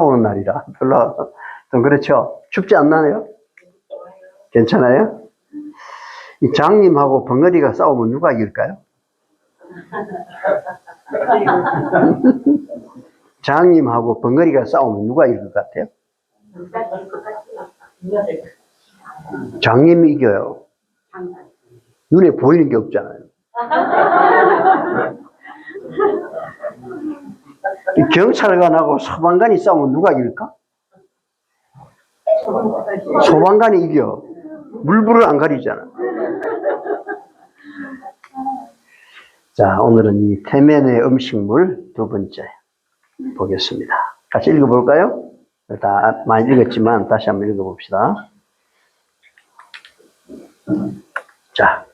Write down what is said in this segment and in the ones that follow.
오는 날이라 별로 좀 그렇죠. 춥지 않나요? 괜찮아요? 이 장님하고 벙어리가 싸우면 누가 이길까요? 장님하고 벙어리가 싸우면 누가 이길 것 같아요? 장님이 이겨요. 눈에 보이는 게 없잖아요. 경찰관하고 소방관이 싸우면 누가 이길까? 소방관이 이겨. 물불을 안 가리잖아. 자, 오늘은 이 태면의 음식물 두 번째 보겠습니다. 같이 읽어볼까요? 다 많이 읽었지만 다시 한번 읽어봅시다. 자,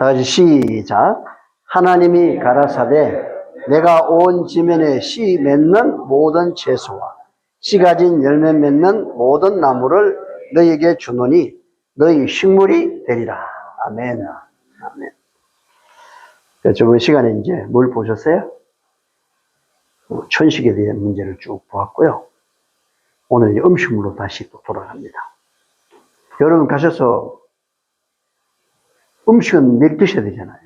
다 같이 시작. 하나님이 가라사대 내가 온 지면에 씨 맺는 모든 채소와 씨 가진 열매 맺는 모든 나무를 너희에게 주노니 너희 식물이 되리라. 아멘. 아멘. 저번 시간에 이제 뭘 보셨어요? 천식에 대한 문제를 쭉 보았고요. 오늘 이제 음식물로 다시 또 돌아갑니다. 여러분 가셔서 음식은 매일 드셔야 되잖아요.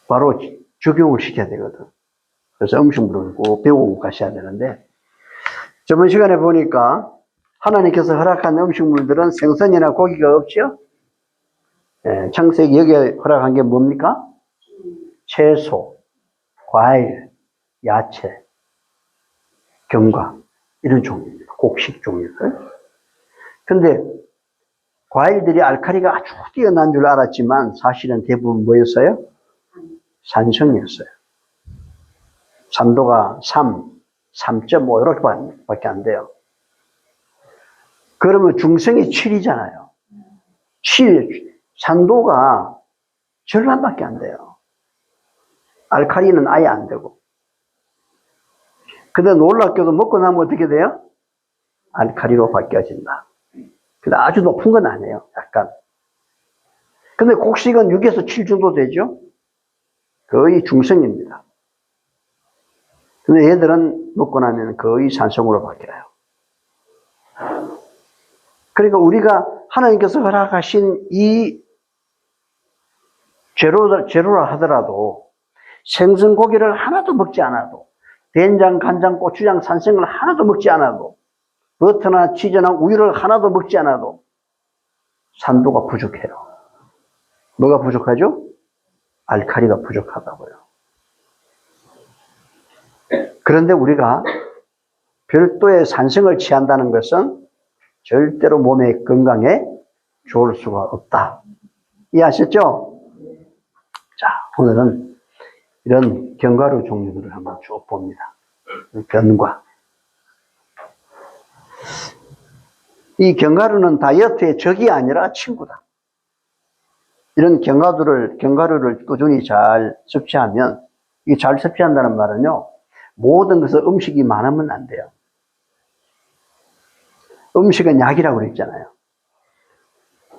바로 적용을 시켜야 되거든. 그래서 음식물을 꼭 배우고 가셔야 되는데, 저번 시간에 보니까 하나님께서 허락한 음식물들은 생선이나 고기가 없죠? 예, 창세기 여기에 허락한 게 뭡니까? 채소, 과일, 야채, 견과, 이런 종류입니다. 곡식 종류들. 근데 과일들이 알칼리가 아주 뛰어난 줄 알았지만 사실은 대부분 뭐였어요? 산성이었어요. 산도가 3.5 이렇게 밖에 안 돼요. 그러면 중성이 7이잖아요. 7, 산도가 절반밖에 안 돼요. 알칼리는 아예 안 되고. 근데 놀랍게도 먹고 나면 어떻게 돼요? 알칼리로 바뀌어진다. 근데 아주 높은 건 아니에요. 약간. 근데 곡식은 6에서 7 정도 되죠? 거의 중성입니다. 근데 얘들은 먹고 나면 거의 산성으로 바뀌어요. 그러니까 우리가 하나님께서 허락하신 이 재료라 하더라도 생선고기를 하나도 먹지 않아도 된장, 간장, 고추장, 산성을 하나도 먹지 않아도 버터나 치즈나 우유를 하나도 먹지 않아도 산도가 부족해요. 뭐가 부족하죠? 알칼리가 부족하다고요. 그런데 우리가 별도의 산성을 취한다는 것은 절대로 몸의 건강에 좋을 수가 없다. 이해하셨죠? 자, 오늘은 이런 견과류 종류들을 한번 쭉 봅니다. 견과. 이 견과류는 다이어트의 적이 아니라 친구다. 이런 견과류를 꾸준히 잘 섭취하면, 이게 잘 섭취한다는 말은요, 모든 것을 음식이 많으면 안 돼요. 음식은 약이라고 그랬잖아요.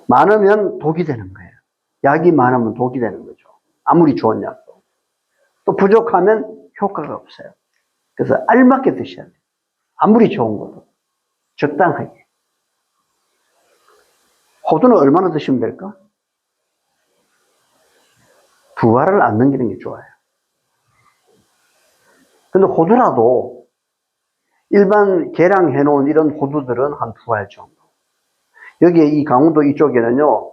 많으면 독이 되는 거예요. 약이 많으면 독이 되는 거죠. 아무리 좋은 약도. 또 부족하면 효과가 없어요. 그래서 알맞게 드셔야 돼요. 아무리 좋은 것도. 적당하게. 호두는 얼마나 드시면 될까? 두 알을 안 넘기는 게 좋아요. 근데 호두라도 일반 계량해 놓은 이런 호두들은 한 두 알 정도. 여기에 이 강원도 이쪽에는요,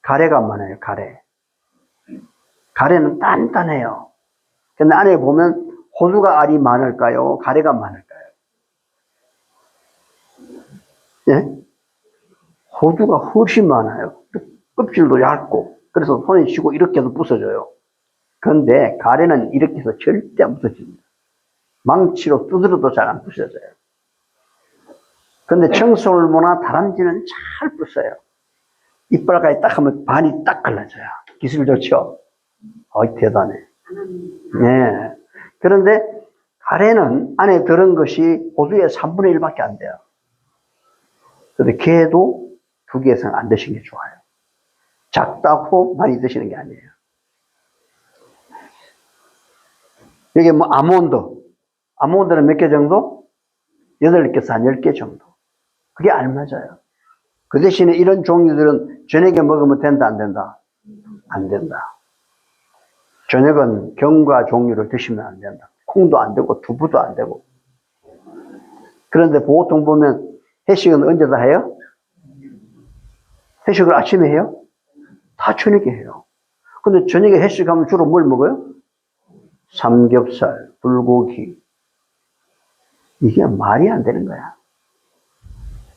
가래가 많아요, 가래. 가래는 단단해요. 근데 안에 보면 호두가 알이 많을까요? 가래가 많을까요? 예? 호두가 훨씬 많아요. 껍질도 얇고, 그래서 손에 쥐고 이렇게 해도 부서져요. 그런데 가래는 이렇게 해서 절대 안 부서집니다. 망치로 두드려도 잘 안 부서져요. 근데 청설모나 다람쥐는 잘 부서요. 이빨까지 딱 하면 반이 딱 갈라져요. 기술 좋죠? 대단해. 네. 그런데 가래는 안에 들은 것이 호두의 3분의 1밖에 안 돼요. 그런데 게도 2개 이상 안 드시는 게 좋아요. 작다고 많이 드시는 게 아니에요. 여기 뭐 아몬드 아몬드는 몇 개 정도? 8개에서 한 10개 정도. 그게 알맞아요. 그 대신에 이런 종류들은 저녁에 먹으면 된다, 안 된다? 안 된다. 저녁은 견과 종류를 드시면 안 된다. 콩도 안 되고, 두부도 안 되고. 그런데 보통 보면 회식은 언제 다 해요? 회식을 아침에 해요? 다 저녁에 해요. 근데 저녁에 회식하면 주로 뭘 먹어요? 삼겹살, 불고기. 이게 말이 안 되는 거야.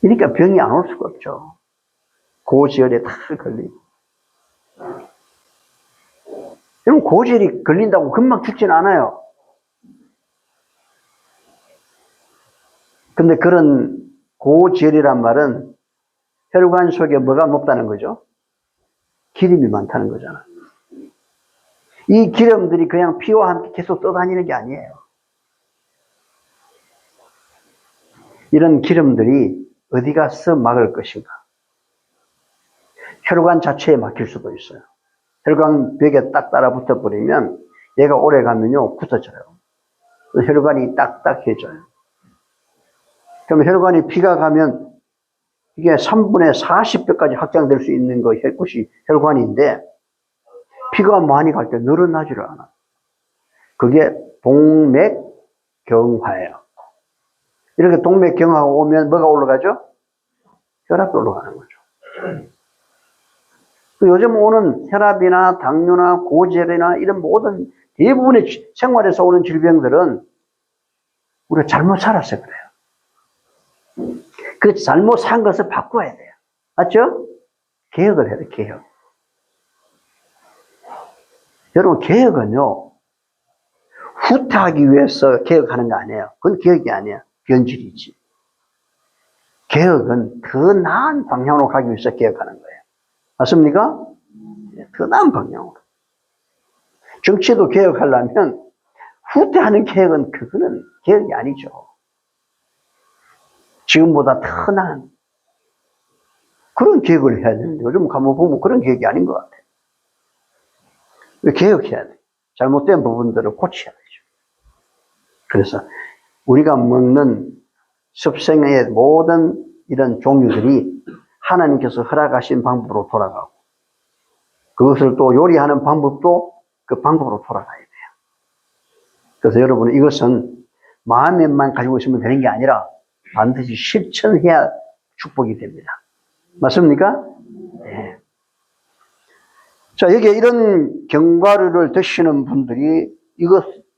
그러니까 병이 안 올 수가 없죠. 고지혈에 다 걸리고. 여러분, 고지혈이 걸린다고 금방 죽지는 않아요. 근데 그런 고지혈이란 말은 혈관 속에 뭐가 높다는 거죠? 기름이 많다는 거잖아. 이 기름들이 그냥 피와 함께 계속 떠다니는 게 아니에요. 이런 기름들이 어디 가서 막을 것인가? 혈관 자체에 막힐 수도 있어요. 혈관벽에 딱 따라붙어 버리면 얘가 오래 가면요 굳어져요. 혈관이 딱딱해져요. 그럼 혈관이 피가 가면 이게 3분의 40배까지 확장될 수 있는 것이 혈관인데 피가 많이 갈 때 늘어나지를 않아. 그게 동맥경화예요. 이렇게 동맥경화가 오면 뭐가 올라가죠? 혈압이 올라가는 거죠. 요즘 오는 혈압이나 당뇨나 고지혈이나 이런 모든 대부분의 생활에서 오는 질병들은 우리가 잘못 살았어요. 그래요. 그 잘못 산 것을 바꿔야 돼요. 맞죠? 개혁을 해야 돼요. 개혁. 여러분, 개혁은요 후퇴하기 위해서 개혁하는 거 아니에요. 그건 개혁이 아니에요. 변질이지. 개혁은 더 나은 방향으로 가기 위해서 개혁하는 거예요. 맞습니까? 더 나은 방향으로. 정치도 개혁하려면 후퇴하는 개혁은 그거는 개혁이 아니죠. 지금보다 더 나은 그런 개혁을 해야 되는데 요즘 가만 보면 그런 개혁이 아닌 것 같아요. 개혁해야 돼요. 잘못된 부분들을 고쳐야 되죠. 그래서 우리가 먹는 습생의 모든 이런 종류들이 하나님께서 허락하신 방법으로 돌아가고 그것을 또 요리하는 방법도 그 방법으로 돌아가야 돼요. 그래서 여러분 이것은 마음에만 가지고 있으면 되는 게 아니라 반드시 실천해야 축복이 됩니다. 맞습니까? 네. 자, 여기에 이런 견과류를 드시는 분들이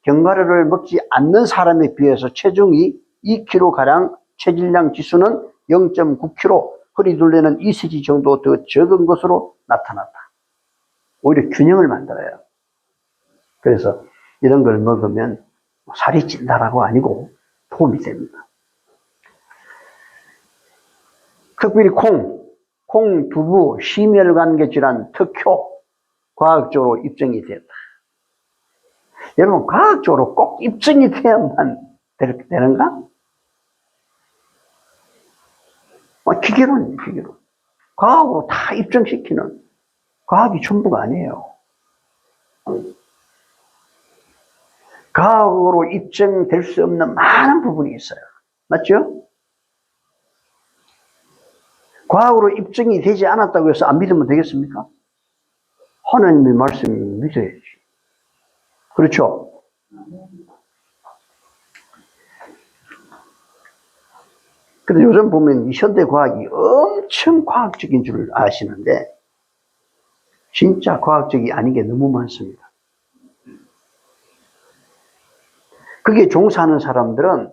견과류를 먹지 않는 사람에 비해서 체중이 2kg가량, 체질량 지수는 0.9kg, 허리 둘레는 2cm 정도 더 적은 것으로 나타났다. 오히려 균형을 만들어요. 그래서 이런 걸 먹으면 살이 찐다라고 아니고 도움이 됩니다. 특별히 콩, 두부, 심혈관계 질환, 특효 과학적으로 입증이 됐다. 여러분 과학적으로 꼭 입증이 돼야만 되는가? 기계론. 과학으로 다 입증시키는 과학이 전부가 아니에요. 과학으로 입증될 수 없는 많은 부분이 있어요. 맞죠? 과학으로 입증이 되지 않았다고 해서 안 믿으면 되겠습니까? 하나님의 말씀을 믿어야지. 그렇죠? 근데 요즘 보면 이 현대과학이 엄청 과학적인 줄 아시는데 진짜 과학적이 아닌 게 너무 많습니다. 그게 종사하는 사람들은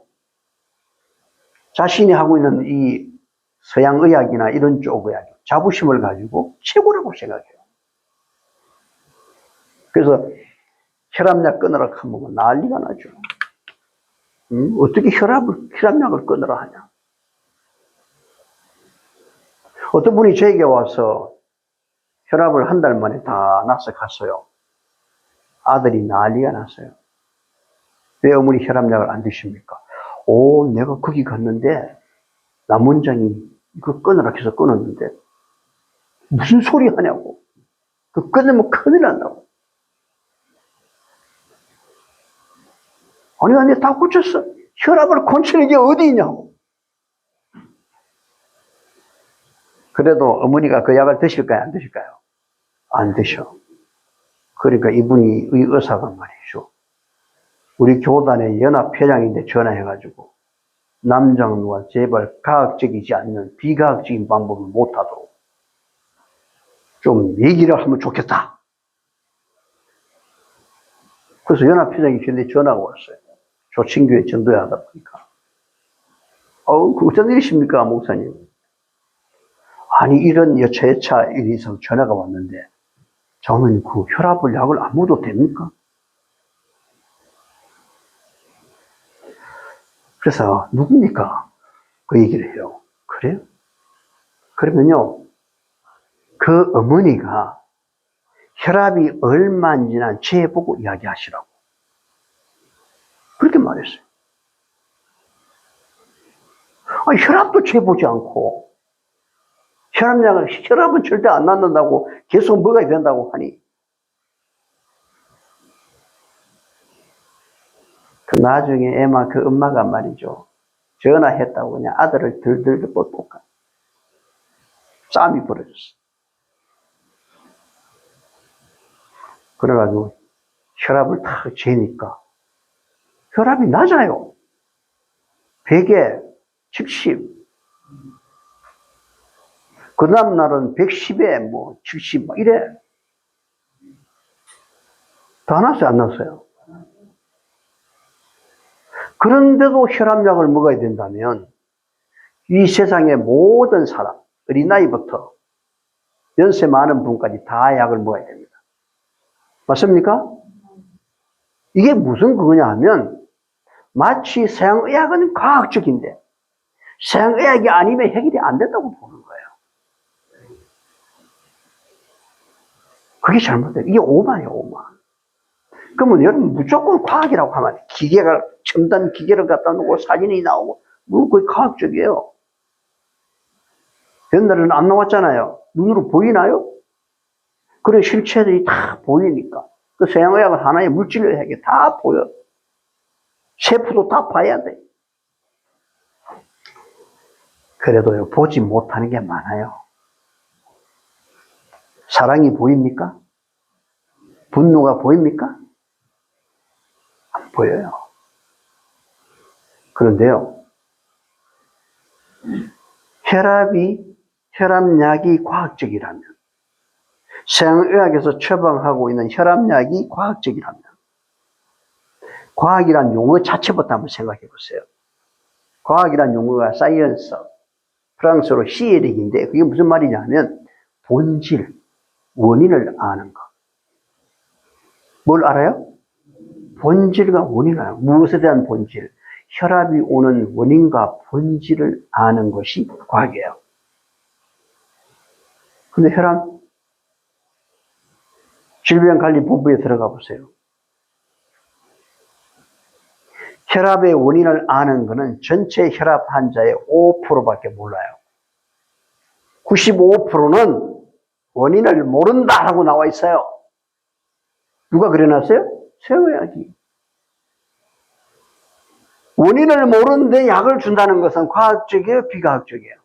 자신이 하고 있는 이 서양의학이나 이런 쪽 의학, 자부심을 가지고 최고라고 생각해요. 그래서 혈압약 끊으라 하면 난리가 나죠. 어떻게 혈압약을 끊으라 하냐. 어떤 분이 저에게 와서 혈압을 한 달 만에 다 나서 갔어요. 아들이 난리가 났어요. 왜 어머니 혈압약을 안 드십니까? 내가 거기 갔는데 남원장이 이거 끊으라 해서 끊었는데 무슨 소리 하냐고. 그거 끊으면 큰일 난다고. 아니, 다 고쳤어. 혈압을 고치는 게 어디 있냐고. 그래도 어머니가 그 약을 드실까요? 안 드실까요? 안 드셔. 그러니까 이분이, 이 의사가 말이죠. 우리 교단의 연합회장인데 전화해가지고, 남장로가 제발 과학적이지 않는 비과학적인 방법을 못하도록 좀 얘기를 하면 좋겠다. 그래서 연합회장이 저한테 전화가 왔어요. 조친교회 전도회 하다 보니까. 그 어떤 일이십니까, 목사님? 아니, 이런 여차여차 일이 있어서 전화가 왔는데, 저는 그 혈압을 약을 안 먹어도 됩니까? 그래서, 누굽니까? 그 얘기를 해요. 그래요? 그러면요, 그 어머니가 혈압이 얼마인지나 재보고 이야기하시라고. 그렇게 말했어요. 아니, 혈압도 재보지 않고, 혈압은 절대 안 낳는다고 계속 먹어야 된다고 하니. 그 나중에 그 엄마가 말이죠. 전화했다고 그냥 아들을 들들 뻗고 싸움이 벌어졌어. 그래가지고 혈압을 탁 재니까 혈압이 낮아요. 100에 70. 그 다음날은 110에 70 이래. 다 났어요, 안 났어요? 그런데도 혈압약을 먹어야 된다면 이 세상의 모든 사람, 어린아이부터 연세 많은 분까지 다 약을 먹어야 됩니다. 맞습니까? 이게 무슨 그거냐 하면 마치 서양의학은 과학적인데 서양의학이 아니면 해결이 안 된다고 보는 거예요. 그게 잘못돼요. 이게 오만이에요, 오만. 그러면 여러분 무조건 과학이라고 하면 첨단 기계를 갖다 놓고 사진이 나오고 그게 과학적이에요. 옛날에는 안 나왔잖아요. 눈으로 보이나요? 그런 실체들이 다 보이니까. 그 서양의학은 하나의 물질의학이 다 보여. 세포도 다 봐야 돼. 그래도요, 보지 못하는 게 많아요. 사랑이 보입니까? 분노가 보입니까? 안 보여요. 그런데요, 혈압약이 과학적이라면, 서양의학에서 처방하고 있는 혈압약이 과학적이라면, 과학이란 용어 자체부터 한번 생각해 보세요. 과학이란 용어가 사이언스, 프랑스어로 시에릭인데, 그게 무슨 말이냐면, 본질, 원인을 아는 것. 뭘 알아요? 본질과 원인을 알아요. 무엇에 대한 본질? 혈압이 오는 원인과 본질을 아는 것이 과학이에요. 근데 질병관리본부에 들어가 보세요. 혈압의 원인을 아는 것은 전체 혈압 환자의 5%밖에 몰라요. 95%는 원인을 모른다라고 나와 있어요. 누가 그려놨어요? 서양의학이. 원인을 모르는데 약을 준다는 것은 과학적이에요? 비과학적이에요?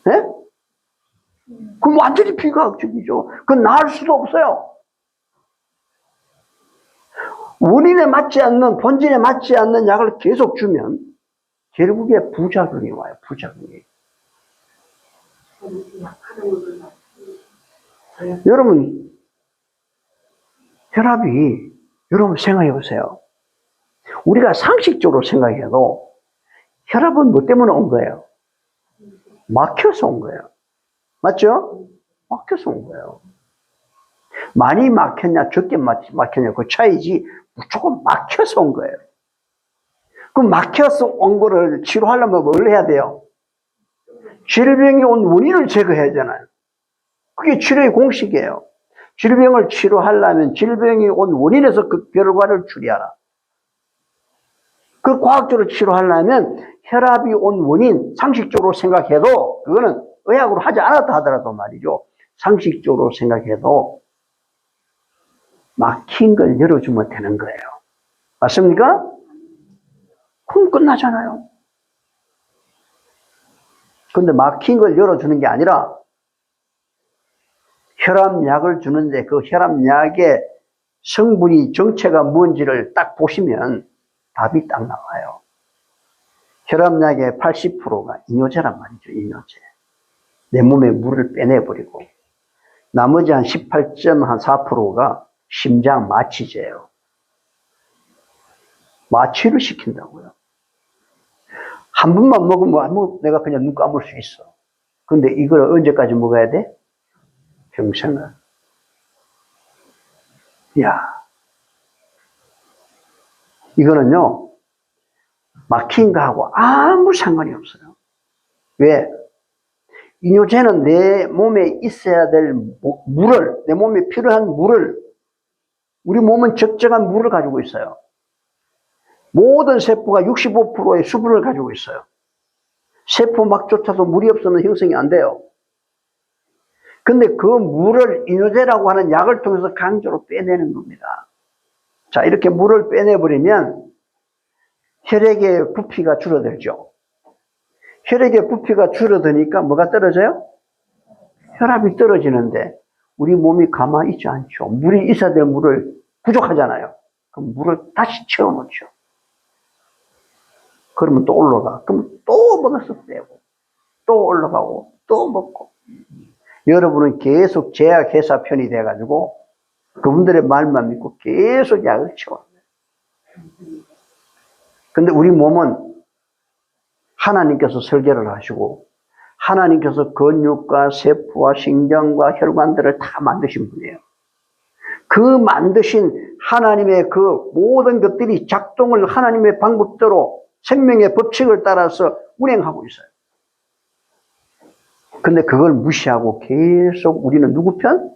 네? 그럼 완전히 비과학적이죠. 그건 나을 수도 없어요. 원인에 맞지 않는, 본질에 맞지 않는 약을 계속 주면 결국에 부작용이 와요. 부작용이. 여러분, 혈압이, 여러분 생각해 보세요. 우리가 상식적으로 생각해도 혈압은 뭐 때문에 온 거예요? 막혀서 온 거예요. 맞죠? 막혀서 온 거예요. 많이 막혔냐, 적게 막혔냐, 그 차이지, 무조건 막혀서 온 거예요. 그럼 막혀서 온 거를 치료하려면 뭘 해야 돼요? 질병이 온 원인을 제거해야 되잖아요. 그게 치료의 공식이에요. 질병을 치료하려면 질병이 온 원인에서 그 결과를 추리하라. 그 과학적으로 치료하려면 혈압이 온 원인, 상식적으로 생각해도, 그거는 의학으로 하지 않았다 하더라도 말이죠. 상식적으로 생각해도 막힌 걸 열어주면 되는 거예요. 맞습니까? 그럼 끝나잖아요. 근데 막힌 걸 열어주는 게 아니라 혈압약을 주는데 그 혈압약의 성분이 정체가 뭔지를 딱 보시면 답이 딱 나와요. 혈압약의 80%가 이뇨제란 말이죠. 이뇨제. 내 몸에 물을 빼내버리고 나머지 한 18.4%가 심장 마취제예요. 마취를 시킨다고요. 한 번만 먹으면 내가 그냥 눈 감을 수 있어. 근데 이걸 언제까지 먹어야 돼? 평생을. 야, 이거는요, 막힌 거하고 아무 상관이 없어요. 왜? 이뇨제는 내 몸에 있어야 될 물을, 내 몸에 필요한 물을, 우리 몸은 적정한 물을 가지고 있어요. 모든 세포가 65%의 수분을 가지고 있어요. 세포막조차도 물이 없으면 형성이 안 돼요. 근데 그 물을 이뇨제라고 하는 약을 통해서 강제로 빼내는 겁니다. 자, 이렇게 물을 빼내버리면 혈액의 부피가 줄어들죠. 혈액의 부피가 줄어드니까 뭐가 떨어져요? 혈압이 떨어지는데 우리 몸이 가만히 있지 않죠. 물이 있어야 될 물을 부족하잖아요. 그럼 물을 다시 채워놓죠. 그러면 또 올라가. 그럼 또 먹어서 빼고 또 올라가고 또 먹고. 여러분은 계속 제약회사 편이 돼가지고 그분들의 말만 믿고 계속 약을 채워요. 근데 우리 몸은 하나님께서 설계를 하시고 하나님께서 근육과 세포와 신경과 혈관들을 다 만드신 분이에요. 그 만드신 하나님의 그 모든 것들이 작동을 하나님의 방법대로 생명의 법칙을 따라서 운행하고 있어요. 근데 그걸 무시하고 계속 우리는 누구 편?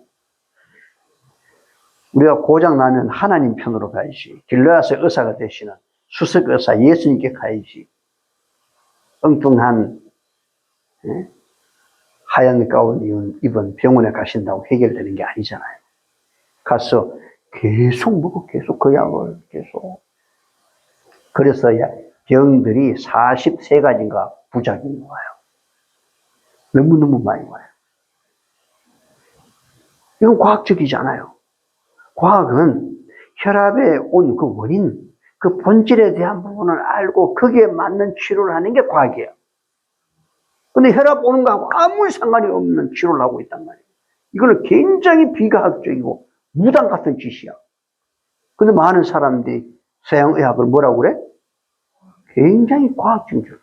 우리가 고장나면 하나님 편으로 가야지. 길르앗의 의사가 되시는 수석 의사 예수님께 가야지. 엉뚱한 하얀 가운 입은 병원에 가신다고 해결되는 게 아니잖아요. 가서 계속 먹고 계속 그 약을 계속. 그래서 병들이 43가지인가 부작용이 와요. 너무너무 많이 와요. 이건 과학적이잖아요. 과학은 혈압에 온 그 원인, 그 본질에 대한 부분을 알고 거기에 맞는 치료를 하는 게 과학이에요. 근데 혈압 오는 거하고 아무 상관이 없는 치료를 하고 있단 말이에요. 이거는 굉장히 비과학적이고 무당 같은 짓이야. 근데 많은 사람들이 서양의학을 뭐라고 그래? 굉장히 과학적인 줄.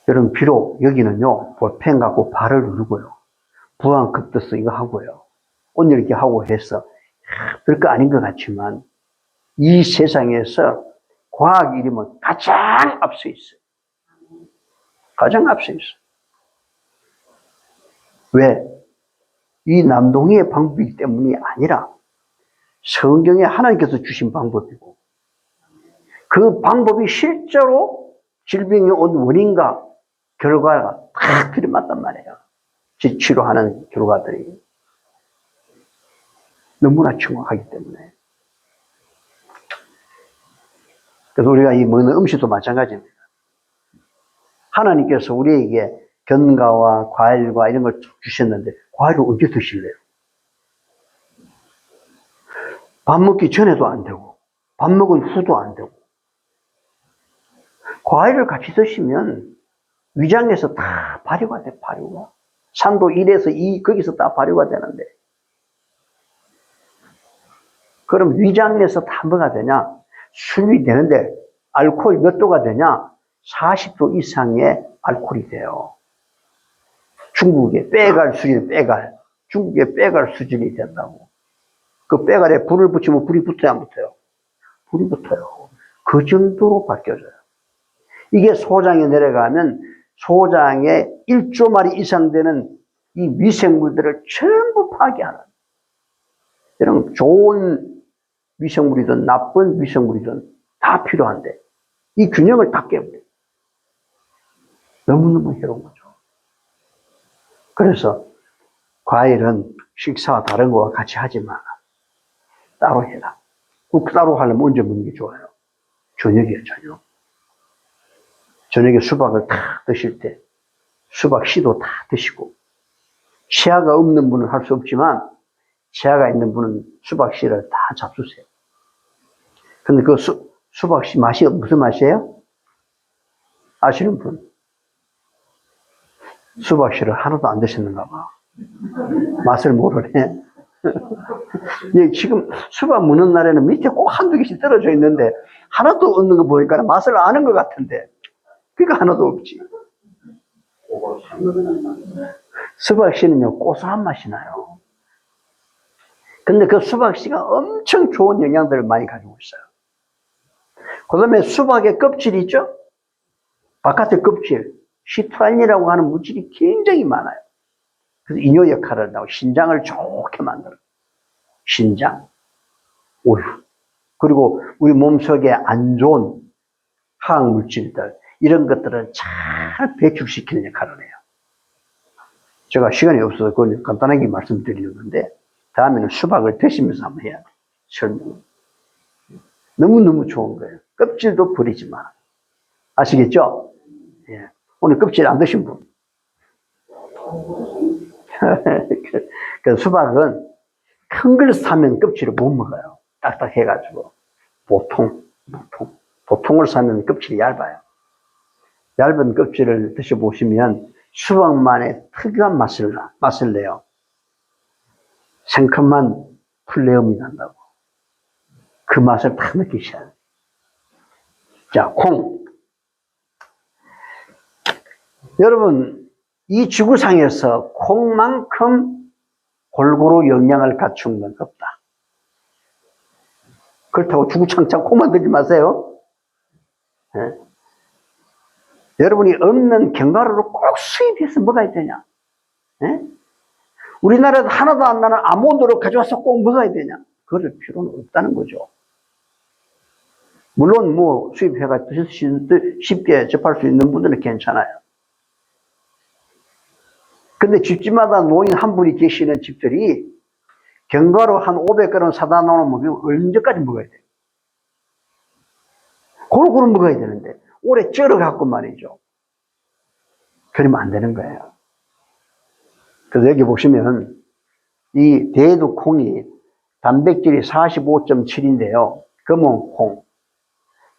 여러분, 비록 여기는요, 볼펜 갖고 발을 누르고요. 부항급도서 이거 하고요. 오늘 이렇게 하고 해서 별거 아닌 것 같지만 이 세상에서 과학 이름은 가장 앞서 있어요. 가장 앞서 있어요. 왜? 이 남동이의 방법이기 때문이 아니라 성경에 하나님께서 주신 방법이고 그 방법이 실제로 질병이 온 원인과 결과가 다 들이맞단 말이에요. 치료하는 결과들이 너무나 정확하기 때문에. 그래서 우리가 이 먹는 음식도 마찬가지입니다. 하나님께서 우리에게 견과와 과일과 이런 걸 주셨는데 과일을 언제 드실래요? 밥 먹기 전에도 안 되고 밥 먹은 후도 안 되고. 과일을 같이 드시면 위장에서 다 발효가 돼. 발효가. 산도 1에서 2 거기서 다 발효가 되는데 그럼 위장에서 다 뭐가 되냐? 순위 되는데 알코올 몇 도가 되냐? 40도 이상의 알코올이 돼요. 중국에 빼갈 수준이 빼갈. 중국에 빼갈 수준이 된다고. 그 빼갈에 불을 붙이면 불이 붙어야 안 붙어요? 불이 붙어요. 그 정도로 바뀌어져요. 이게 소장에 내려가면 소장에 1조 마리 이상 되는 이 미생물들을 전부 파괴하는. 여러분, 좋은 미생물이든 나쁜 미생물이든 다 필요한데 이 균형을 다 깨버려요. 너무너무 해로운 거죠. 그래서 과일은 식사와 다른 거와 같이 하지 마라. 따로 해라. 국 따로 하려면 언제 먹는 게 좋아요? 저녁이에요, 저녁. 저녁에 수박을 다 드실 때, 수박 씨도 다 드시고, 치아가 없는 분은 할 수 없지만, 치아가 있는 분은 수박 씨를 다 잡수세요. 근데 그 수박 씨 맛이 무슨 맛이에요? 아시는 분? 수박 씨를 하나도 안 드셨는가 봐. 맛을 모르네. 지금 수박 무는 날에는 밑에 꼭 한두 개씩 떨어져 있는데, 하나도 없는 거 보니까 맛을 아는 것 같은데, 그러니까 하나도 없지. 수박 씨는요, 고소한 맛이 나요. 근데 그 수박 씨가 엄청 좋은 영양들을 많이 가지고 있어요. 그 다음에 수박의 껍질 있죠? 바깥의 껍질, 시트라인이라고 하는 물질이 굉장히 많아요. 그래서 이뇨 역할을 하고 신장을 좋게 만들어요. 신장, 우유, 그리고 우리 몸속에 안 좋은 화학 물질들, 이런 것들을 잘 배출시키는 역할을 해요. 제가 시간이 없어서 그건 간단하게 말씀드리는 건데, 다음에는 수박을 드시면서 한번 해야 돼요. 설명. 너무너무 좋은 거예요. 껍질도 버리지 마. 아시겠죠? 예. 오늘 껍질 안 드신 분. 그 수박은 큰 걸 사면 껍질을 못 먹어요. 딱딱해가지고. 보통을 사면 껍질이 얇아요. 얇은 껍질을 드셔보시면 수박만의 특유한 맛을 내요. 생큼한 플레음이 난다고. 그 맛을 다 느끼셔야 돼요. 자, 콩. 여러분, 이 지구상에서 콩만큼 골고루 영양을 갖춘 건 없다. 그렇다고 주구장창 콩만 드지 마세요. 네? 여러분이 없는 견과류를 꼭 수입해서 먹어야 되냐? 네? 우리나라에서 하나도 안 나는 아몬드를 가져와서 꼭 먹어야 되냐? 그럴 필요는 없다는 거죠. 물론 뭐 수입해가 쉽게 접할 수 있는 분들은 괜찮아요. 근데 집집마다 노인 한 분이 계시는 집들이 견과류 한 500g 사다 놓으면 언제까지 먹어야 돼요? 고루 먹어야 되는데 오래 쩔어갖고 말이죠. 그러면 안 되는 거예요. 그래서 여기 보시면 이 대두콩이 단백질이 45.7인데요. 검은콩,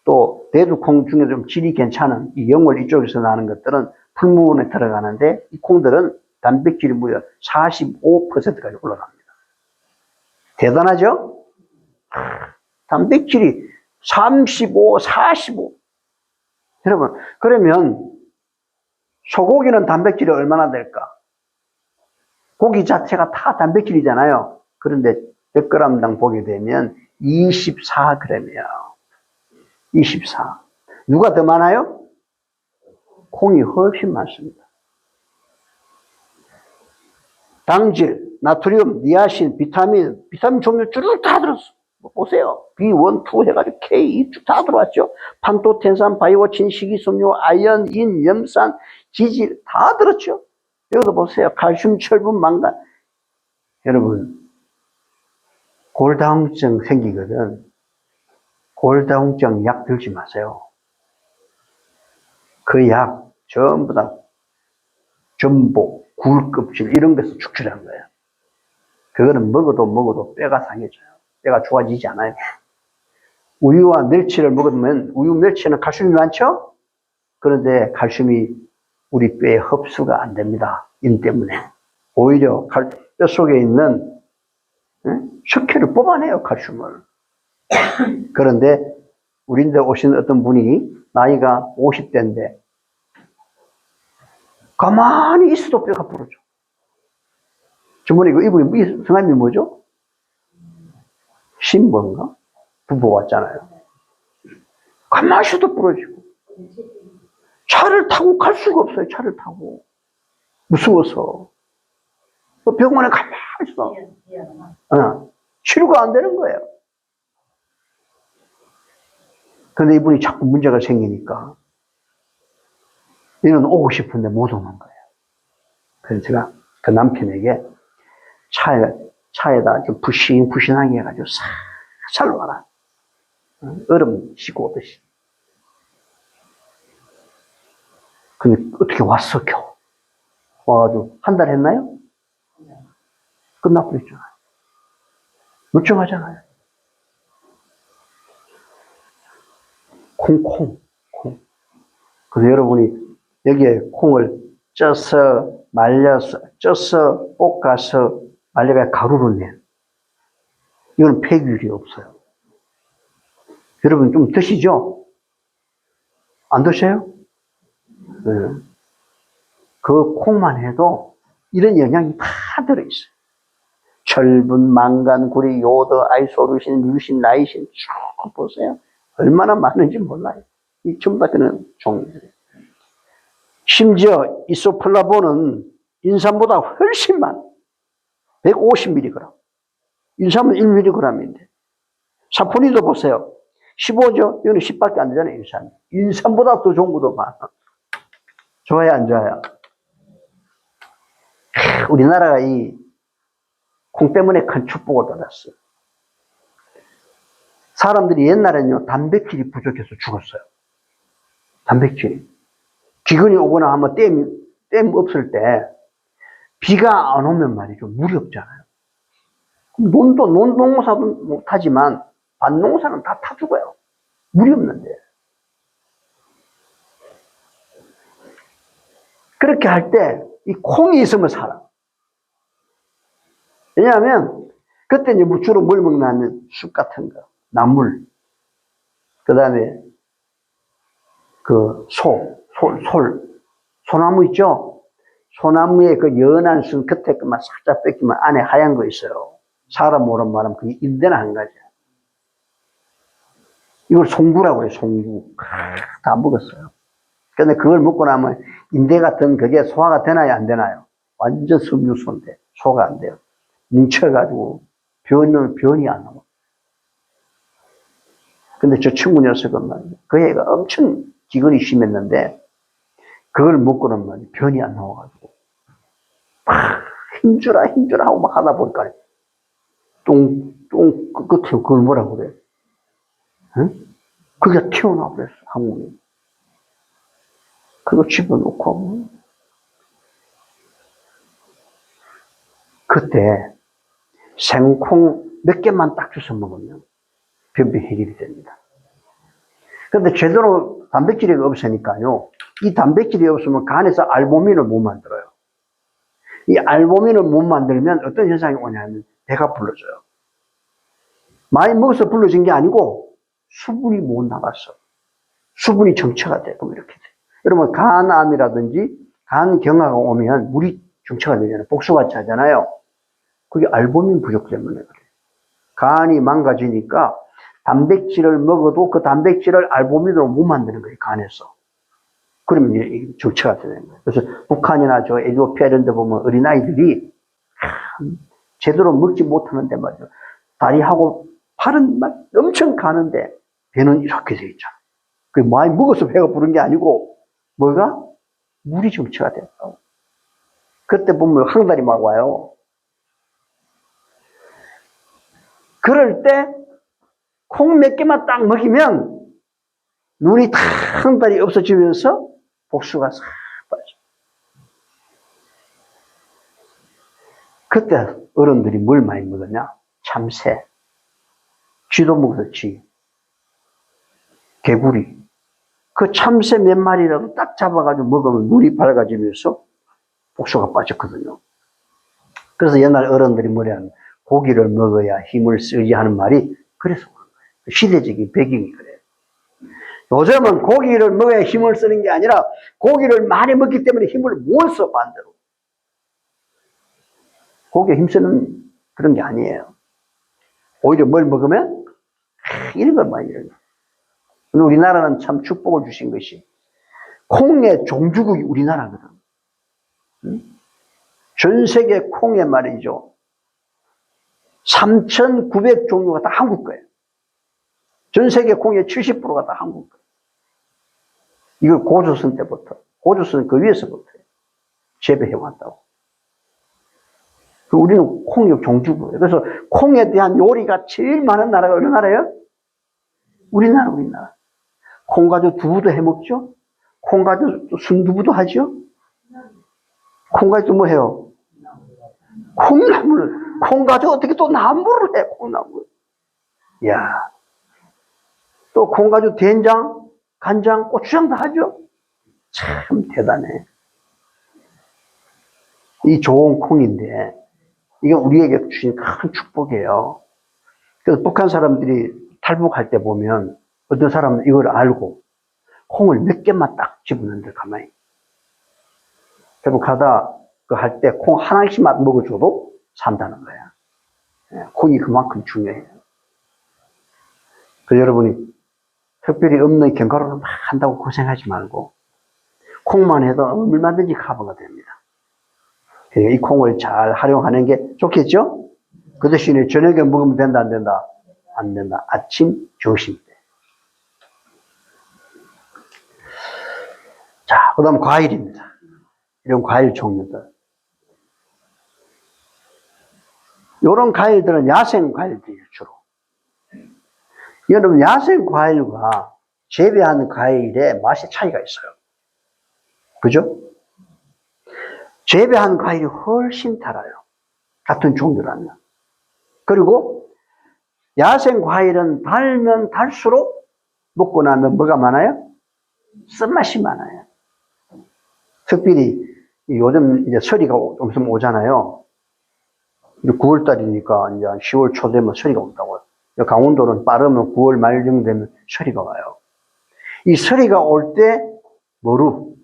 또 대두콩 중에 좀 질이 괜찮은 이 영월 이쪽에서 나는 것들은 풀무원에 들어가는데 이 콩들은 단백질이 무려 45%까지 올라갑니다. 대단하죠? 단백질이 35, 45. 여러분, 그러면 소고기는 단백질이 얼마나 될까? 고기 자체가 다 단백질이잖아요. 그런데 100g당 보게 되면 24g이에요. 24. 누가 더 많아요? 콩이 훨씬 많습니다. 당질, 나트륨, 니아신, 비타민 종류 쭉 다 들었어. 보세요. B1, 2 해가지고 K 쭉 다 들어왔죠. 판토텐산, 바이오친, 식이섬유, 아연, 인, 염산, 지질 다 들었죠. 여기도 보세요. 칼슘, 철분, 망간. 여러분, 골다공증 생기거든. 골다공증 약 들지 마세요. 그 약 전부 다 전복, 굴 껍질 이런 것에서 축출한 거예요. 그거는 먹어도 뼈가 상해져요. 뼈가 좋아지지 않아요. 우유와 멸치를 먹으면 우유, 멸치는 칼슘이 많죠? 그런데 칼슘이 우리 뼈에 흡수가 안 됩니다. 인 때문에. 오히려 뼈 속에 있는 석회를 뽑아내요, 칼슘을. 그런데 우리인데 오신 어떤 분이 나이가 50대인데 가만히 있어도 뼈가 부러져. 주머니 이분이 성함이 뭐죠? 신부인가? 부부 왔잖아요. 가만히 있어도 부러지고. 차를 타고 갈 수가 없어요, 차를 타고. 무서워서. 병원에 가만히 있어. 치료가 안 되는 거예요. 근데 이분이 자꾸 문제가 생기니까 얘는 오고 싶은데 못 오는 거예요. 그래서 제가 그 남편에게 차에다 좀 푸신푸신하게 해가지고 싹 잘 와라. 얼음 씻고 오듯이. 근데 어떻게 왔어, 겨우. 와가지고, 한 달 했나요? 끝나버렸잖아요. 멀쩡하잖아요. 콩. 그래서 여러분이 여기에 콩을 쪄서, 말려서, 볶아서, 말려가 가루로 내. 이건 폐기율이 없어요. 여러분 좀 드시죠? 안 드셔요? 네. 그 콩만 해도 이런 영양이 다 들어있어요. 철분, 망간, 구리, 요오드, 아이소루신, 류신, 라이신 쭉 보세요. 얼마나 많은지 몰라요. 이 전부 다 그런 종류들이에요. 심지어 이소플라본은 인삼보다 훨씬 많아. 150mg. 인삼은 1mg인데. 사포닌도 보세요. 15죠? 이거는 10밖에 안 되잖아요, 인삼. 인삼보다 더 좋은 것도 많아. 좋아요, 안 좋아요? 우리나라가 이 콩 때문에 큰 축복을 받았어요. 사람들이 옛날에는요, 단백질이 부족해서 죽었어요. 단백질이. 기근이 오거나 하면 댐 없을 때, 비가 안 오면 말이죠. 물이 없잖아요. 농사도 못하지만, 밭농사는 다 타 죽어요. 물이 없는데. 그렇게 할 때, 이 콩이 있으면 살아. 왜냐하면, 그때 이제 주로 뭘 먹나 하면, 쑥 같은 거, 나물, 그 다음에, 소나무 있죠? 소나무에 그 연한 순 끝에 그만 살짝 뺏기면 안에 하얀 거 있어요. 사람 모르는 말하면 그게 인대나 한 가지야. 이걸 송구라고 해요, 송구. 다 먹었어요. 근데 그걸 먹고 나면 인대 같은 그게 소화가 되나요, 안 되나요? 완전 섬유소인데, 소화가 안 돼요. 뭉쳐가지고 변이 안 나와. 근데 저 친구 녀석은 말이야. 그 애가 엄청 기근이 심했는데, 그걸 먹고는 말이야. 변이 안 나와가지고. 힘주라 하고 막 하다 보니까, 끝에 그걸 뭐라고 그래? 응? 그게 튀어나와 버렸어, 한국에. 그거 집어넣고. 그때 생콩 몇 개만 딱 주워 먹으면 변비 해결이 됩니다. 그런데 제대로 단백질이 없으니까요. 이 단백질이 없으면 간에서 알부민을 못 만들어요. 이 알부민을 못 만들면 어떤 현상이 오냐면 배가 불러져요. 많이 먹어서 불러진 게 아니고 수분이 못 나갔어. 수분이 정체가 돼. 그럼 이렇게 돼. 여러분 간암이라든지 간경화가 오면 물이 정체가 되잖아요. 복수가 차잖아요. 그게 알부민 부족 때문에 그래요. 간이 망가지니까 단백질을 먹어도 그 단백질을 알부민으로 못 만드는 거예요, 간에서. 그러면 이제 정체가 되는 거예요. 그래서 북한이나 저 에티오피아 이런 데 보면 어린아이들이 제대로 먹지 못하는데 말이죠. 다리하고 팔은 막 엄청 가는데 배는 이렇게 돼 있잖아. 그 많이 먹어서 배가 부른 게 아니고 뭐가? 물이 정체가 됐다고. 그때 보면 항달이 막 와요. 그럴 때 콩 몇 개만 딱 먹이면 눈이 다 항달이 없어지면서 복수가 싹 빠져. 그때 어른들이 뭘 많이 먹었냐? 참새, 쥐도 먹었어, 쥐, 개구리. 그 참새 몇 마리라도 딱 잡아가지고 먹으면 눈이 밝아지면서 복수가 빠졌거든요. 그래서 옛날 어른들이 뭐냐면 고기를 먹어야 힘을 쓰지 하는 말이 그래서 그런 거예요. 시대적인 배경이 그래요. 요즘은 고기를 먹어야 힘을 쓰는 게 아니라 고기를 많이 먹기 때문에 힘을 못 써, 반대로. 고기에 힘쓰는 그런 게 아니에요. 오히려 뭘 먹으면 이런 걸 많이 이런 거. 우리나라는 참 축복을 주신 것이 콩의 종주국이 우리나라거든. 전 세계 콩의 말이죠. 3,900종류가 다 한국 거예요. 전 세계 콩의 70%가 다 한국 거예요. 이걸 고조선 때부터, 고조선 그 위에서부터 재배해왔다고. 우리는 콩이 종주국이에요. 그래서 콩에 대한 요리가 제일 많은 나라가 어느 나라예요? 우리나라. 콩 가지고 두부도 해 먹죠? 콩 가지고 순두부도 하죠? 콩 가지고 뭐 해요? 콩나물. 콩 가지고 어떻게 또 나물을 해, 콩나물. 이야. 또 콩 가지고 된장, 간장, 고추장도 하죠? 참 대단해. 이 좋은 콩인데, 이게 우리에게 주신 큰 축복이에요. 그래서 북한 사람들이 탈북할 때 보면 어떤 사람은 이걸 알고 콩을 몇 개만 딱 집었는데 가만히. 탈북하다 그 할 때 콩 하나씩만 먹어줘도 산다는 거야. 콩이 그만큼 중요해요. 그래서 여러분이 특별히 없는 견과류를 막 한다고 고생하지 말고 콩만 해도 얼마든지 커버가 됩니다. 이 콩을 잘 활용하는 게 좋겠죠? 그 대신에 저녁에 먹으면 된다, 안 된다? 안 된다. 아침, 점심 때. 자, 그 다음 과일입니다. 이런 과일 종류들. 이런 과일들은 야생 과일들이에요, 주로. 여러분, 야생 과일과 재배한 과일의 맛의 차이가 있어요. 그죠? 재배한 과일이 훨씬 달아요. 같은 종류라면. 그리고 야생 과일은 달면 달수록 먹고 나면 뭐가 많아요? 쓴맛이 많아요. 특별히 요즘 이제 서리가 좀 있으면 오잖아요. 9월달이니까 이제 10월 초 되면 서리가 온다고요. 강원도는 빠르면 9월 말 정도 되면 서리가 와요. 이 서리가 올 때 머루.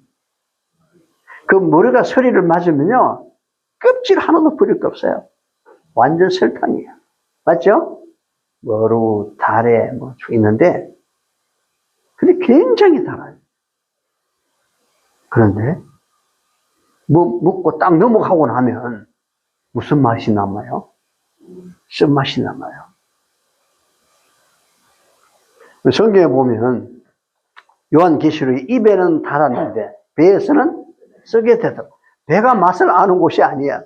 그 머루가 서리를 맞으면요. 껍질 하나도 버릴 게 없어요. 완전 설탕이에요. 맞죠? 머루, 달에 뭐 있는데 근데 굉장히 달아요. 그런데 뭐 먹고 딱 넘어가고 나면 무슨 맛이 남아요? 쓴맛이 남아요. 성경에 보면 요한계시록에 입에는 달았는데 배에서는 썩게 되더라. 배가 맛을 아는 곳이 아니야.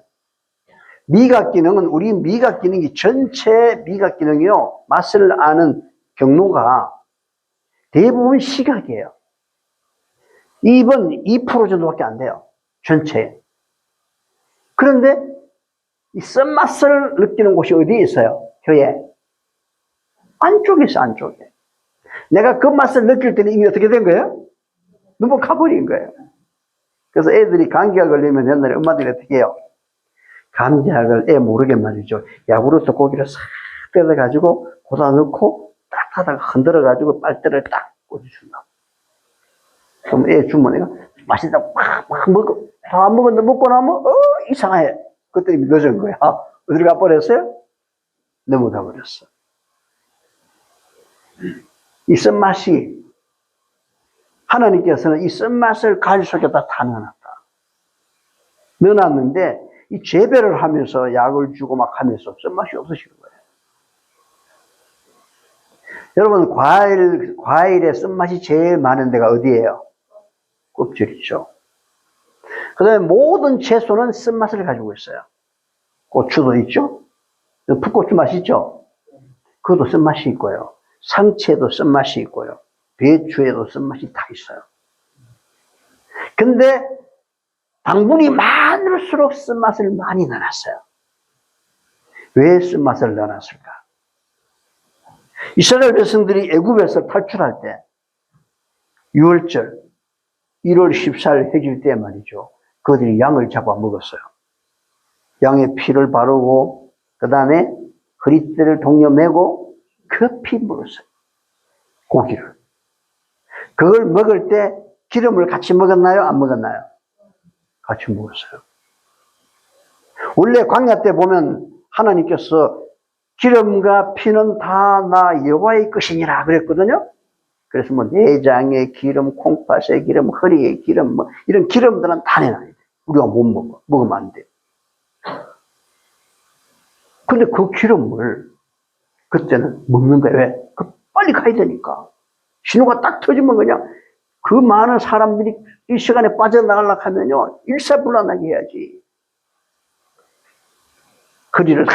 미각 기능은 우리 미각 기능이 전체 미각 기능이요. 맛을 아는 경로가 대부분 시각이에요. 입은 2% 정도밖에 안 돼요. 전체에. 그런데 이 쓴맛을 느끼는 곳이 어디에 있어요? 혀에. 안쪽에 있어, 안쪽에. 내가 그 맛을 느낄 때는 이미 어떻게 된 거예요? 너무 가버린 거예요. 그래서 애들이 감기가 걸리면 옛날에 엄마들이 어떻게 해요? 감기약을 애 모르게 말이죠. 야구르트 고기를 싹 뜯어가지고 고다 넣고 딱 하다가 흔들어가지고 빨대를 딱 꽂아준다. 그럼 애 주면 애가 맛있다고 막 먹어. 다 먹었는데 먹고 나면 이상해. 그때 늦은 거야. 어디로 가버렸어요? 넘어가 버렸어. 이 쓴맛이 하나님께서는 이 쓴맛을 가지 속에다 다 넣어놨다. 넣어놨는데 이 재배를 하면서 약을 주고 막 하면서 쓴맛이 없어지는 거예요. 여러분 과일의 쓴맛이 제일 많은 데가 어디예요? 껍질이죠. 그 다음에 모든 채소는 쓴맛을 가지고 있어요. 고추도 있죠? 풋고추 맛있죠? 그것도 쓴맛이 있고요. 상추에도 쓴맛이 있고요. 배추에도 쓴맛이 다 있어요. 근데 당분이 많을수록 쓴맛을 많이 넣어놨어요. 왜 쓴맛을 넣어놨을까? 이스라엘 백성들이 애굽에서 탈출할 때 6월절 1월 14일 해질 때 말이죠. 그들이 양을 잡아 먹었어요. 양의 피를 바르고 그 다음에 허리띠를 동여매고 급히 먹었어요. 고기를. 그걸 먹을 때 기름을 같이 먹었나요? 안 먹었나요? 같이 먹었어요. 원래 광야 때 보면 하나님께서 기름과 피는 다 나 여호와의 것이니라 그랬거든요. 그래서 뭐 내장의 기름, 콩팥의 기름, 허리의 기름, 뭐 이런 기름들은 다 내놔야 돼. 우리가 못 먹어. 먹으면 안 돼. 근데 그 기름을 그때는 먹는 거예요. 왜? 빨리 가야 되니까. 신호가 딱 터지면 그냥 그 많은 사람들이 이 시간에 빠져나가려고 하면요. 일사불란하게 해야지. 허리를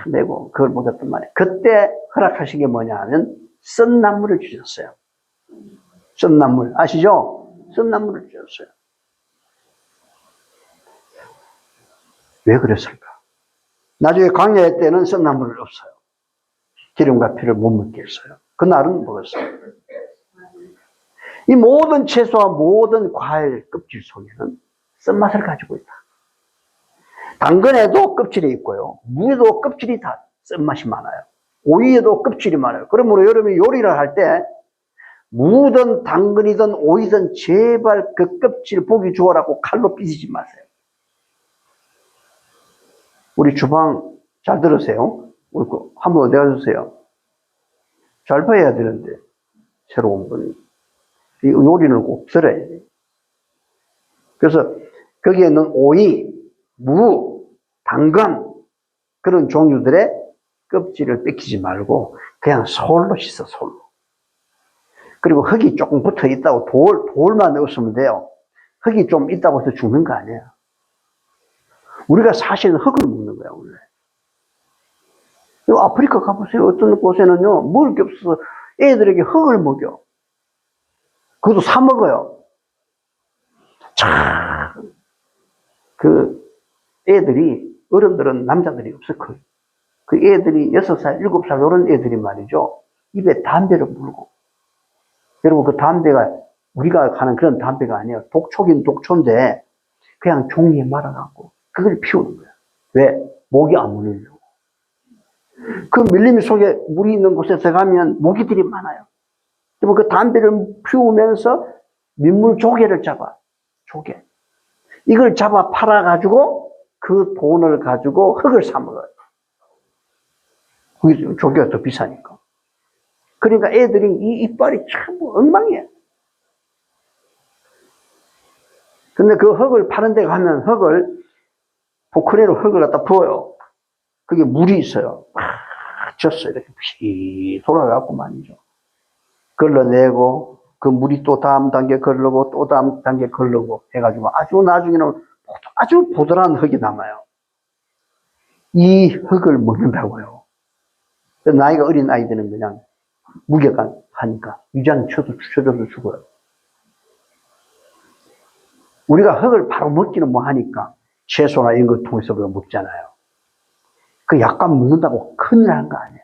내고 그걸 먹었단 말이에요. 그때 허락하신 게 뭐냐 하면 썬나물을 주셨어요. 썬나물 아시죠? 썬나물을 주셨어요. 왜 그랬을까? 나중에 광야의 때는 썬나물이 없어요. 기름과 피를 못 먹게 했어요. 그날은 먹었어요. 이 모든 채소와 모든 과일 껍질 속에는 쓴맛을 가지고 있다. 당근에도 껍질이 있고요. 무에도 껍질이 다 쓴맛이 많아요. 오이에도 껍질이 많아요. 그러므로 여러분이 요리를 할 때 무든 당근이든 오이든 제발 그 껍질 보기 좋으라고 칼로 삐지지 마세요. 우리 주방 잘 들으세요. 한번 어디 가주세요. 잘 봐야 되는데 새로운 분이 이 요리는 꼭 들어야 돼요. 그래서 거기에 있는 오이, 무, 당근 그런 종류들의 껍질을 뺏기지 말고 그냥 솔로 씻어 솔로. 그리고 흙이 조금 붙어 있다고 돌만 없으면 돼요. 흙이 좀 있다고 해서 죽는 거 아니에요. 우리가 사실은 흙을 먹는 거야 원래. 아프리카 가보세요. 어떤 곳에는요 먹을 게 없어서 애들에게 흙을 먹여. 그것도 사 먹어요. 참, 그 애들이 어른들은 남자들이 없어 거의. 그 애들이 6살, 7살 이런 애들이 말이죠. 입에 담배를 물고. 여러분 그 담배가 우리가 가는 그런 담배가 아니에요. 독초긴 독초인데 그냥 종이에 말아갖고 그걸 피우는 거야. 왜? 목이 안 물리려고. 그 밀림이 속에 물이 있는 곳에 들어가면 모기들이 많아요. 그러면 그 담배를 피우면서 민물 조개를 잡아. 조개. 이걸 잡아 팔아가지고 그 돈을 가지고 흙을 사 먹어요. 그게 조개가 더 비싸니까. 그러니까 애들이 이 이빨이 참 엉망이에요. 근데 그 흙을 파는 데 가면 포크레로 흙을 갖다 부어요. 그게 물이 있어요. 졌어요. 이렇게 피 돌아가고 말이죠. 걸러내고, 그 물이 또 다음 단계 걸르고, 또 다음 단계 걸르고 해가지고 아주 나중에는 아주 보드라운 흙이 남아요. 이 흙을 먹는다고요. 나이가 어린 아이들은 그냥 무게가 하니까 위장 쳐줘서 죽어요. 우리가 흙을 바로 먹기는 뭐 하니까 채소나 이런 걸 통해서 우리가 먹잖아요. 그 약간 먹는다고 큰일 난 거 아니야.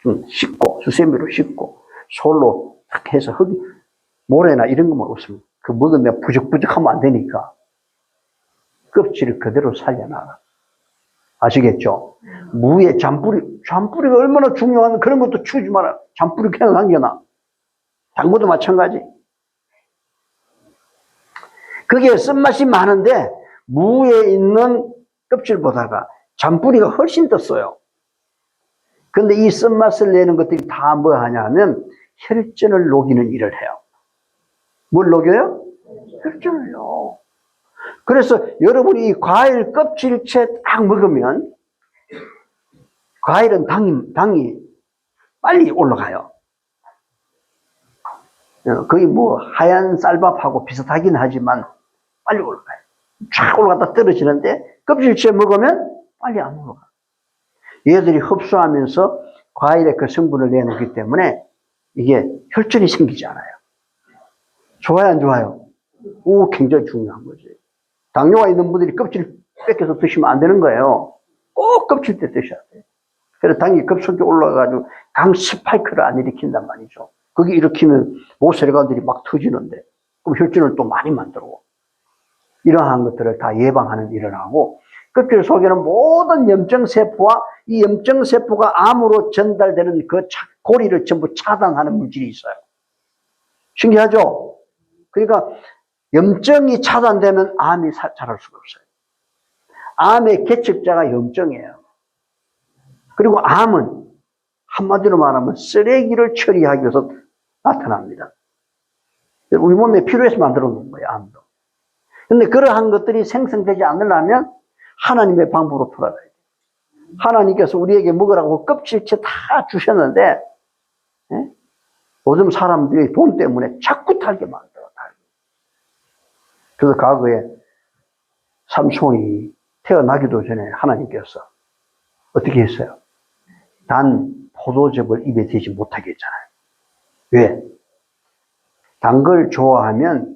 좀 씻고, 수세미로 씻고, 솔로 탁 해서 흙이, 모래나 이런 것만 없으면 그 먹으면 부적부적하면 안 되니까 껍질을 그대로 살려놔라. 아시겠죠? 무에 잔뿌리가 얼마나 중요한 그런 것도 치우지 마라. 잔뿌리 그냥 남겨놔. 당근도 마찬가지. 그게 쓴맛이 많은데 무에 있는 껍질보다가 잔뿌리가 훨씬 더 써요. 근데 이 쓴맛을 내는 것들이 다 뭐 하냐면 혈전을 녹이는 일을 해요. 뭘 녹여요? 혈전을요. 그래서 여러분이 이 과일 껍질째 딱 먹으면 과일은 당이 빨리 올라가요. 거의 뭐 하얀 쌀밥하고 비슷하긴 하지만 빨리 올라가요. 쫙 올라갔다 떨어지는데 껍질째 먹으면 빨리 안 올라가. 얘들이 흡수하면서 과일의 그 성분을 내놓기 때문에 이게 혈전이 생기지 않아요. 좋아요, 안 좋아요? 오, 굉장히 중요한 거지. 당뇨가 있는 분들이 껍질 뺏겨서 드시면 안 되는 거예요. 꼭 껍질째 드셔야 돼요. 그래서 당이 급속히 올라가가지고 강 스파이크를 안 일으킨단 말이죠. 그게 일으키면 모세혈관들이 막 터지는데 그럼 혈전을 또 많이 만들고 이러한 것들을 다 예방하는 일을 하고 껍질 속에는 모든 염증세포와 이 염증세포가 암으로 전달되는 그 고리를 전부 차단하는 물질이 있어요. 신기하죠? 그러니까 염증이 차단되면 암이 자랄 수가 없어요. 암의 개척자가 염증이에요. 그리고 암은 한마디로 말하면 쓰레기를 처리하기 위해서 나타납니다. 우리 몸에 필요해서 만들어 놓은 거예요, 암도. 근데 그러한 것들이 생성되지 않으려면 하나님의 방법으로 돌아가야 돼요. 하나님께서 우리에게 먹으라고 껍질째 다 주셨는데, 예? 요즘 사람들이 돈 때문에 자꾸 달게 만들어, 달게. 그래서 과거에 삼손이 태어나기도 전에 하나님께서 어떻게 했어요? 단 포도즙을 입에 대지 못하게 했잖아요. 왜? 단 걸 좋아하면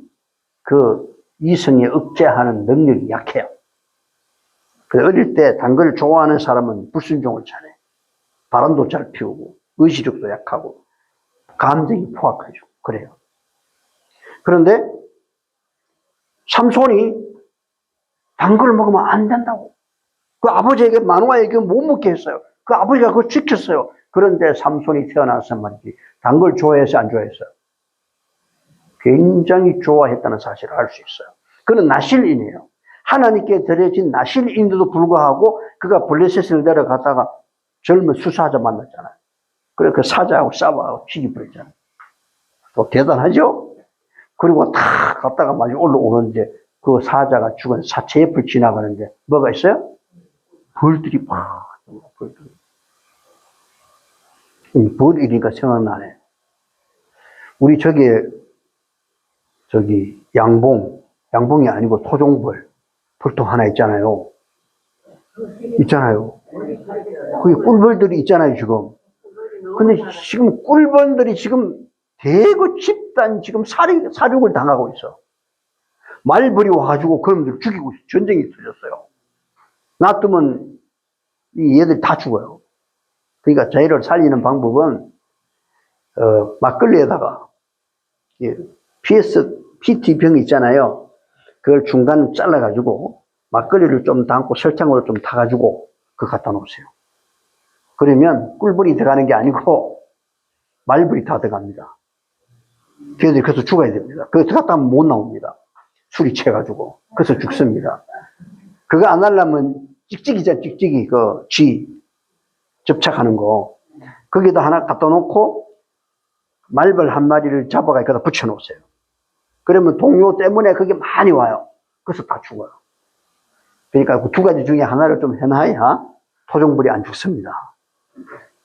그 이성에 억제하는 능력이 약해요. 그래서 어릴 때 단 걸 좋아하는 사람은 불순종을 잘해. 바람도 잘 피우고, 의지력도 약하고, 감정이 포악하죠. 그래요. 그런데 삼손이 단 걸 먹으면 안 된다고. 그 아버지에게 마누아에게 못 먹게 했어요. 그 아버지가 그걸 지켰어요. 그런데 삼손이 태어나서 말이지, 단 걸 좋아해서 안 좋아했어요? 굉장히 좋아했다는 사실을 알 수 있어요. 그는 나실인이에요. 하나님께 드려진 나실인데도 불구하고 그가 블레셋을 내려가다가 젊은 수사자 만났잖아요. 그래 그 사자하고 싸워하고 죽여버렸잖아요. 또 대단하죠? 그리고 다 갔다가 마저 올라오는데 그 사자가 죽은 사체 옆을 지나가는데 뭐가 있어요? 벌들이 막 벌들이. 벌이니까 생각나네. 우리 저기 양봉이 아니고 토종벌 벌통 하나 있잖아요. 있잖아요. 그게 꿀벌들이 있잖아요, 지금. 근데 지금 꿀벌들이 지금 대거 집단 지금 사륙을 당하고 있어. 말벌이 와가지고 그놈들 죽이고 전쟁이 터졌어요. 놔두면 이 얘들 다 죽어요. 그러니까 저희를 살리는 방법은 막걸리에다가 PT병 있잖아요. 그걸 중간 잘라가지고 막걸리를 좀 담고 설탕으로 좀 타가지고 그거 갖다 놓으세요. 그러면 꿀벌이 들어가는 게 아니고 말벌이 다 들어갑니다. 걔들이 그래서 죽어야 됩니다. 그거 들어갔다 하면 못 나옵니다. 술이 채가지고. 그래서 죽습니다. 그거 안 하려면 찍찍이잖아, 찍찍이. 그 쥐 접착하는 거. 거기다 하나 갖다 놓고 말벌 한 마리를 잡아가 거기다 붙여 놓으세요. 그러면 동요 때문에 그게 많이 와요. 그래서 다 죽어요. 그러니까 그 두 가지 중에 하나를 좀 해놔야 토종벌이 안 죽습니다.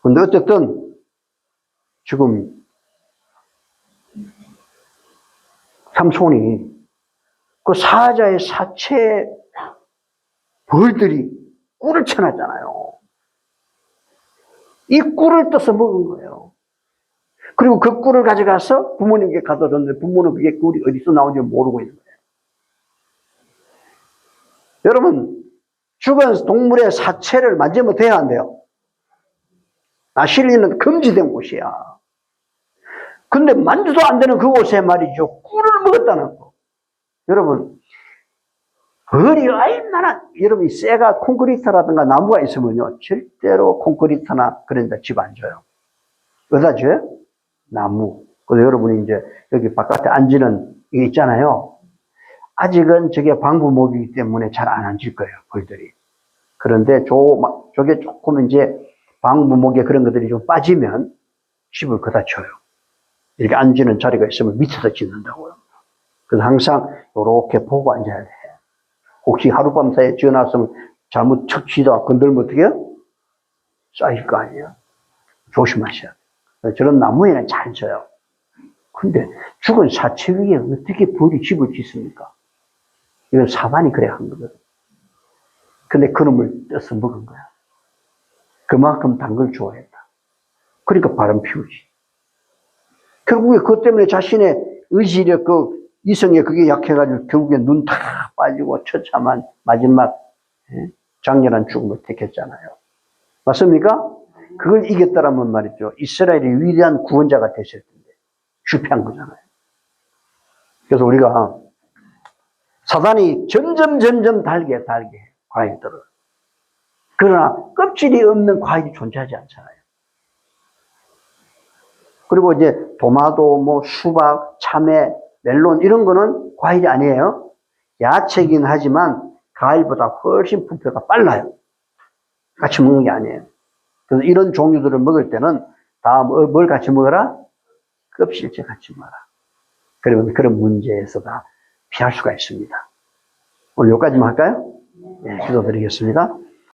근데 어쨌든 지금 삼손이 그 사자의 사체에 벌들이 꿀을 쳐놨잖아요. 이 꿀을 떠서 먹은 거예요. 그리고 그 꿀을 가져가서 부모님께 갖다 줬는데 부모는 그게 꿀이 어디서 나온지 모르고 있는 거예요. 여러분, 죽은 동물의 사체를 만지면 돼야 안 돼요? 나실리는 금지된 곳이야. 근데 만져도 안 되는 그곳에 말이죠. 꿀을 먹었다는 거. 여러분, 벌이 얼마나, 여러분, 쇠가 콘크리트라든가 나무가 있으면요. 절대로 콘크리트나 그런 데 집 안 줘요. 어디다 줘요? 나무. 그래서 여러분이 이제 여기 바깥에 앉는 게 있잖아요. 아직은 저게 방부목이기 때문에 잘 안 앉을 거예요, 벌들이. 그런데 저게 조금 이제 방부목에 그런 것들이 좀 빠지면 집을 그다 쳐요. 이렇게 앉는 자리가 있으면 밑에서 짓는다고요. 그래서 항상 이렇게 보고 앉아야 돼. 혹시 하룻밤 사이에 지어놨으면 잘못 척 치다가 건들면 어떻게 해요? 쌓일 거 아니에요. 조심하셔야 돼요. 저런 나무에는 잘 져요. 근데 죽은 사체 위에 어떻게 벌이 집을 짓습니까? 이건 사단이 그래 한 거거든. 근데 그놈을 떠서 먹은 거야. 그만큼 단 걸 좋아했다. 그러니까 바람 피우지. 결국에 그것 때문에 자신의 의지력, 이성에 그게 약해가지고 결국에 눈 다 빠지고 처참한 마지막 장렬한 죽음을 택했잖아요. 맞습니까? 그걸 이겼다라면 말이죠. 이스라엘의 위대한 구원자가 됐을 텐데 실패한 거잖아요. 그래서 우리가 사단이 점점 달게 과일들을. 그러나 껍질이 없는 과일이 존재하지 않잖아요. 그리고 이제 도마도, 수박, 참외, 멜론 이런 거는 과일이 아니에요. 야채긴 하지만 과일보다 훨씬 부패가 빨라요. 같이 먹는 게 아니에요. 그래서 이런 종류들을 먹을 때는 다 뭘 같이 먹어라? 껍질째 같이 먹어라. 그러면 그런 문제에서 다 피할 수가 있습니다. 오늘 여기까지만 할까요? 네, 기도드리겠습니다.